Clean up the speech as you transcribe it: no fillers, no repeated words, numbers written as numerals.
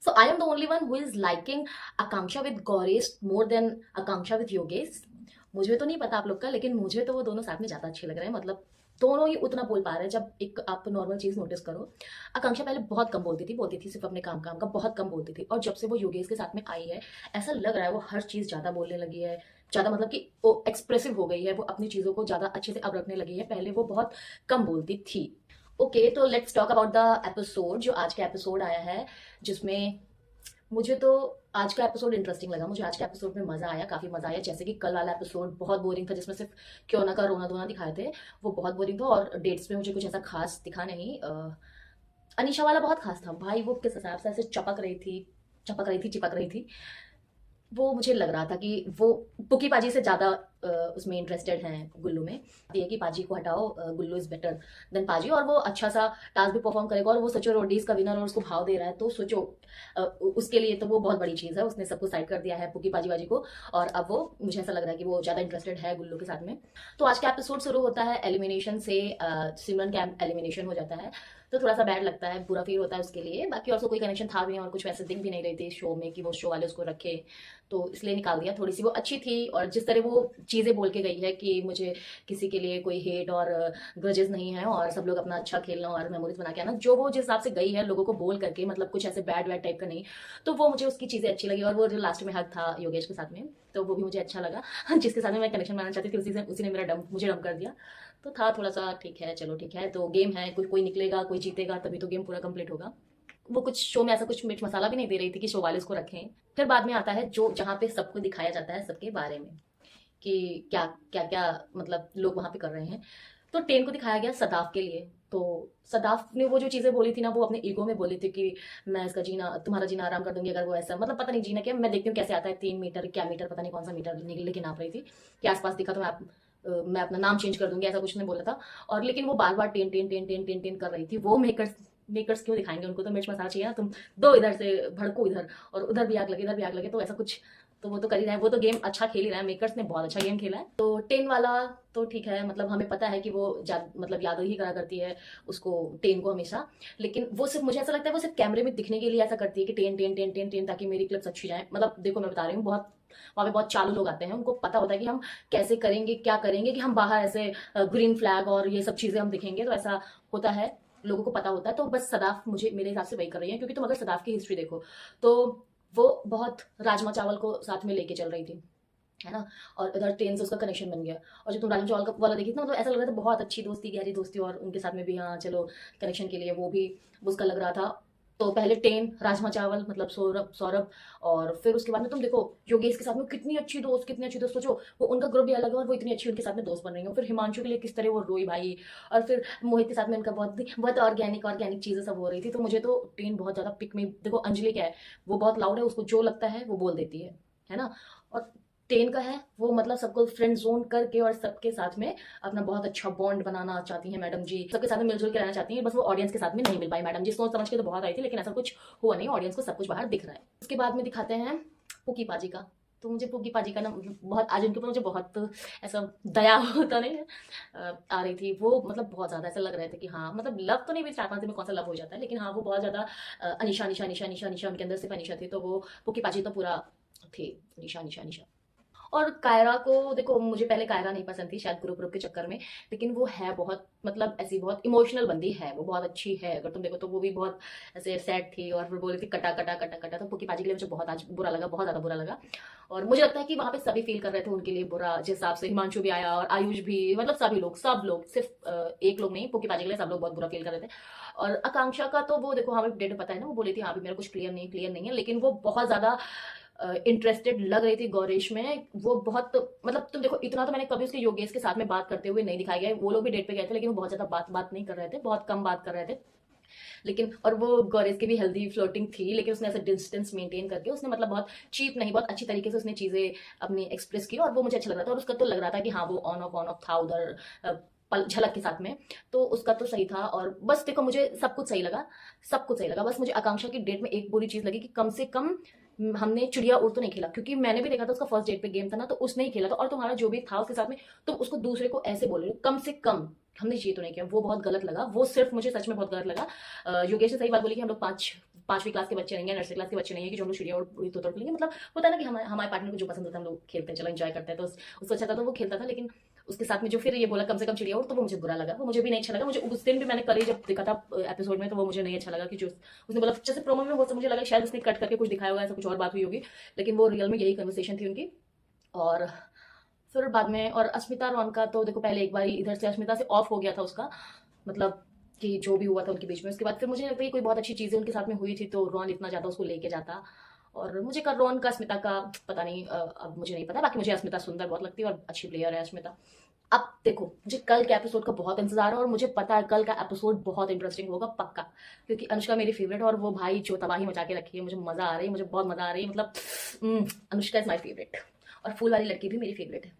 So I am the only one who is liking Akanksha with Gaurish more than Akanksha with Yogesh. मुझे तो नहीं पता आप लोग का, लेकिन मुझे तो वो दोनों साथ में ज्यादा अच्छे लग रहे हैं। मतलब दोनों ही उतना बोल पा रहे हैं। जब एक आप नॉर्मल चीज नोटिस करो, आकांक्षा पहले बहुत कम बोलती थी सिर्फ अपने काम काम का, बहुत कम बोलती थी। और जब से वो योगेश के साथ में आई है, ऐसा लग रहा है वो हर चीज ज्यादा बोलने लगी है। ज्यादा मतलब कि वो एक्सप्रेसिव हो गई है, वो अपनी चीजों को ज्यादा अच्छे से अब रखने लगी है। पहले वो बहुत कम बोलती थी। ओके, तो let's talk about the episode. जो आज का एपिसोड आया है, जिसमें मुझे तो आज का एपिसोड इंटरेस्टिंग लगा। मुझे आज के एपिसोड में मजा आया, काफी मजा आया। जैसे कि कल वाला एपिसोड बहुत बोरिंग था, जिसमें सिर्फ क्यों का रोना धोना दिखाए थे, वो बहुत बोरिंग था। और डेट्स पे मुझे कुछ ऐसा खास दिखा नहीं। अनीशा वाला बहुत खास था भाई। वो किस हिसाब से ऐसे चिपक रही थी। वो मुझे लग रहा था कि वो पुकी पाजी से ज्यादा उसमें इंटरेस्टेड हैं गुल्लू में। ये कि पाजी को हटाओ, गुल्लू इज बेटर देन पाजी, और वो अच्छा सा टास्क भी परफॉर्म करेगा। और वो सोचो रोडीज का विनर और उसको भाव दे रहा है, तो सोचो उसके लिए तो वो बहुत बड़ी चीज है। उसने सबको साइड कर दिया है पुकी पाजी बाजी को। और अब वो, मुझे ऐसा लग रहा है कि वो ज्यादा इंटरेस्टेड है गुल्लू के साथ में। तो आज का एपिसोड शुरू होता है एलिमिनेशन से। सिमरन का एलिमिनेशन हो जाता है, तो थोड़ा सा बैड लगता है, बुरा फील होता है उसके लिए। बाकी और उसको कोई कनेक्शन था भी नहीं, और कुछ वैसे दिख भी नहीं रही थी शो में कि वो शो वाले उसको रखे, तो इसलिए निकाल दिया। थोड़ी सी वो अच्छी थी। और जिस तरह वो चीजें बोल के गई है कि मुझे किसी के लिए कोई हेट और ग्रजेस नहीं है, और सब लोग अपना अच्छा खेलना और मेमोरीज बना के आना, जो वो जिस हिसाब से गई है लोगों को बोल करके, मतलब कुछ ऐसे बैड वैड टाइप का नहीं। तो वो मुझे उसकी चीजें अच्छी लगी। और वो जो लास्ट में हक था योगेश के साथ में, तो वो भी मुझे अच्छा लगा। जिसके साथ में मैं कनेक्शन बनाना चाहती थी, उसी ने मेरा मुझे डम कर दिया। तो था थोड़ा सा, ठीक है चलो ठीक है, तो गेम है, कोई कोई निकलेगा, कोई जीतेगा, तभी तो गेम पूरा कंप्लीट होगा। वो कुछ शो में ऐसा कुछ मिर्च मसाला भी नहीं दे रही थी कि शो वाले उसको रखें। फिर बाद में आता है जो जहाँ पे सबको दिखाया जाता है सबके बारे में, कि क्या क्या क्या मतलब लोग वहां पे कर रहे हैं। तो टेन को दिखाया गया सदाफ के लिए। तो सदाफ ने वो जो चीजें बोली थी ना, वो अपने ईगो में बोली थी कि मैं इसका जीना, तुम्हारा जीना आराम कर दूंगी अगर वो ऐसा, मतलब पता नहीं जीना क्या। मैं देखती हूँ कैसे आता है 3 मीटर, क्या मीटर, पता नहीं कौन सा मीटर लेके नाप रही थी कि आसपास दिखा तो मैं अपना नाम चेंज कर दूंगी, ऐसा कुछ नहीं बोला था। और लेकिन वो बार बार ten ten ten ten ten ten कर रही थी। वो मेकर्स मेकर्स क्यों दिखाएंगे, उनको तो मिर्च मसाला चाहिए ना। तुम दो इधर से भड़को इधर, और उधर भी आग लगे, इधर भी आग लगे, तो ऐसा कुछ। तो वो तो कर ही रहा है, वो तो गेम अच्छा खेल ही रहा है। मेकर्स ने बहुत अच्छा गेम खेला है। तो टेन वाला तो ठीक है, मतलब हमें पता है कि वो मतलब याद ही करा करती है उसको, टेन को हमेशा। लेकिन वो सिर्फ, मुझे ऐसा लगता है वो सिर्फ कैमरे में दिखने के लिए ऐसा करती है कि ten ten ten ten ten, ताकि मेरी क्लिप्स अच्छी जाए। मतलब देखो मैं बता रही हूँ, बहुत वहाँ पे बहुत चालू लोग आते हैं, उनको पता होता है कि हम कैसे करेंगे, क्या करेंगे, कि हम बाहर ऐसे ग्रीन फ्लैग और ये सब चीजें हम दिखेंगे, तो ऐसा होता है, लोगों को पता होता है। तो बस सदाफ मुझे मेरे हिसाब से वही कर रही है, क्योंकि तुम अगर सदाफ की हिस्ट्री देखो तो वो बहुत राजमा चावल को साथ में लेके चल रही थी, है ना। और इधर ट्रेन से उसका कनेक्शन बन गया। और जब तुम राजन चौल का वाला देखी थी ना, तो ऐसा लग रहा था बहुत अच्छी दोस्ती, गहरी दोस्ती, और उनके साथ में भी हाँ चलो कनेक्शन के लिए वो भी उसका लग रहा था। तो पहले टेन राजमा चावल मतलब सौरभ सौरभ, और फिर उसके बाद में तुम देखो योगेश के साथ में कितनी अच्छी दोस्त, कितनी अच्छी दोस्त। सोचो वो उनका ग्रुप भी अलग है और वो इतनी अच्छी उनके साथ में दोस्त बन रही है। फिर हिमांशु के लिए किस तरह वो रोई भाई। और फिर मोहित के साथ में उनका बहुत बहुत ऑर्गेनिक ऑर्गेनिक चीजें सब हो रही थी। तो मुझे तो टेन बहुत ज्यादा पिक में, देखो अंजलि क्या है, वो बहुत लाउड है, उसको जो लगता है वो बोल देती है ना। और टेन का है, वो मतलब सबको फ्रेंड जोन करके और सबके साथ में अपना बहुत अच्छा बॉन्ड बनाना चाहती हैं मैडम जी, सबके साथ में मिलजुल के रहना चाहती हैं। बस वो ऑडियंस के साथ में नहीं मिल पाई मैडम जी, सोच समझ के तो बहुत आई थी, लेकिन ऐसा कुछ हुआ नहीं, ऑडियंस को सब कुछ बाहर दिख रहा है। उसके बाद में दिखाते हैं पुकी पाजी का। तो मुझे पुकी पाजी का ना बहुत, आज उनके ऊपर मुझे बहुत ऐसा दया होता नहीं है, आ रही थी वो। मतलब बहुत ज्यादा ऐसा लग रहे थे कि हाँ, मतलब लव तो नहीं भी, 4-5 दिन में कौन सा लव हो जाता है, लेकिन हाँ वो बहुत ज्यादा अनिशा अनिशा अनिशा अनिशा अनिशा, उनके अंदर सिर्फ अनिशा थी। तो वो पुकी पाजी तो पूरा थी अनिशा अनिशा अनिशा। और कायरा को देखो, मुझे पहले कायरा नहीं पसंद थी, शायद ग्रुप ग्रुप के चक्कर में, लेकिन वो है बहुत, मतलब ऐसी बहुत इमोशनल बंदी है, वो बहुत अच्छी है। अगर तुम देखो तो वो भी बहुत ऐसे सैड थी, और फिर बोली थी कटा कटा कटा कटा। तो पुकी पाजी के लिए मुझे बहुत आज बुरा लगा, बहुत ज्यादा बुरा लगा। और मुझे लगता है कि वहां पे सभी फील कर रहे थे उनके लिए बुरा, जिस हिसाब से हिमांशु भी आया और आयुष भी, मतलब सभी लोग, सब लोग, सिर्फ एक लोग नहीं, पुकी पाजी के लिए सब लोग बहुत बुरा फील कर रहे थे। और आकांक्षा का तो वो देखो, हमें डेट पता है ना, वो बोली थी हाँ भी मेरा कुछ क्लियर नहीं है, लेकिन वो बहुत ज्यादा इंटरेस्टेड लग रही थी गौरेश में। वो बहुत, मतलब तुम देखो, इतना तो मैंने कभी उसके योगेश के साथ में बात करते हुए नहीं दिखाया गया। वो लोग भी डेट पे गए थे, लेकिन वो बहुत ज्यादा बात बात नहीं कर रहे थे, बहुत कम बात कर रहे थे। लेकिन और वो गौरेश की भी हेल्दी फ्लोटिंग थी, लेकिन उसने ऐसा डिस्टेंस मेंटेन करके, उसने मतलब बहुत चीप नहीं, बहुत अच्छी तरीके से उसने चीजें अपनी एक्सप्रेस की, और वो मुझे अच्छा लग रहा था। और उसका तो लग रहा था कि हाँ वो ऑन ऑफ था उधर, झलक के साथ में। तो उसका तो सही था। और बस देखो, मुझे सब कुछ सही लगा, सब कुछ सही लगा। बस मुझे आकांक्षा की डेट में एक बुरी चीज लगी कि कम से कम हमने चिड़िया उड़ तो नहीं खेला, क्योंकि मैंने भी देखा था उसका फर्स्ट डेट पे गेम था ना, तो उसने ही खेला था। और तुम्हारा जो भी था उसके साथ में, तुम उसको दूसरे को ऐसे बोल रहे हो, कम से कम हमने ये तो नहीं किया। वो बहुत गलत लगा, वो सिर्फ मुझे सच में बहुत गलत लगा। योगेश ने सही बात बोली कि हम लोग पांच 5वीं क्लास के बच्चे नहीं है, नर्सरी क्लास के बच्चे नहीं है कि जो हम लोग चिड़िया उड़ी तो तोड़ लेंगे। मतलब होता है ना कि हमारे पार्टनर को जो पसंद होता है हम लोग खेलते हैं, चलो एंजॉय करते हैं। तो उसको अच्छा था तो वो खेलता था, लेकिन उसके साथ में जो फिर ये बोला कम से कम चिड़िया उड़, तो वो मुझे बुरा लगा, वो मुझे भी नहीं अच्छा लगा। मुझे उस दिन भी मैंने कल ही जब देखा था एपिसोड में, तो वो मुझे नहीं अच्छा लगा कि जो उसने बोला, जैसे प्रोमो में मुझे लगा शायद उसने कट करके कुछ दिखाया होगा, ऐसा कुछ और बात हुई होगी, लेकिन वो रियल में यही कन्वर्सेशन थी उनकी। और फिर बाद में और अस्मिता रॉन का तो देखो, पहले एक बार इधर से अस्मिता से ऑफ हो गया था उसका, मतलब कि जो भी हुआ था उनके बीच में। उसके बाद फिर मुझे लगता है कोई बहुत अच्छी चीज़ें उनके साथ में हुई थी, तो रॉन इतना ज़्यादा उसको लेके जाता। और मुझे का रॉन का अस्मिता का पता नहीं, अब मुझे नहीं पता। बाकी मुझे अस्मिता सुंदर बहुत लगती है और अच्छी प्लेयर है अस्मिता। अब देखो, मुझे कल के एपिसोड का बहुत इंतजार है और मुझे पता है कल का एपिसोड बहुत इंटरेस्टिंग होगा पक्का, क्योंकि अनुष्का मेरी फेवरेट है और वो भाई जो तबाही मचा के रखी है, मुझे मजा आ रही है, मुझे बहुत मजा आ रही है। मतलब अनुष्का इज माय फेवरेट और फूल वाली लड़की भी मेरी फेवरेट है।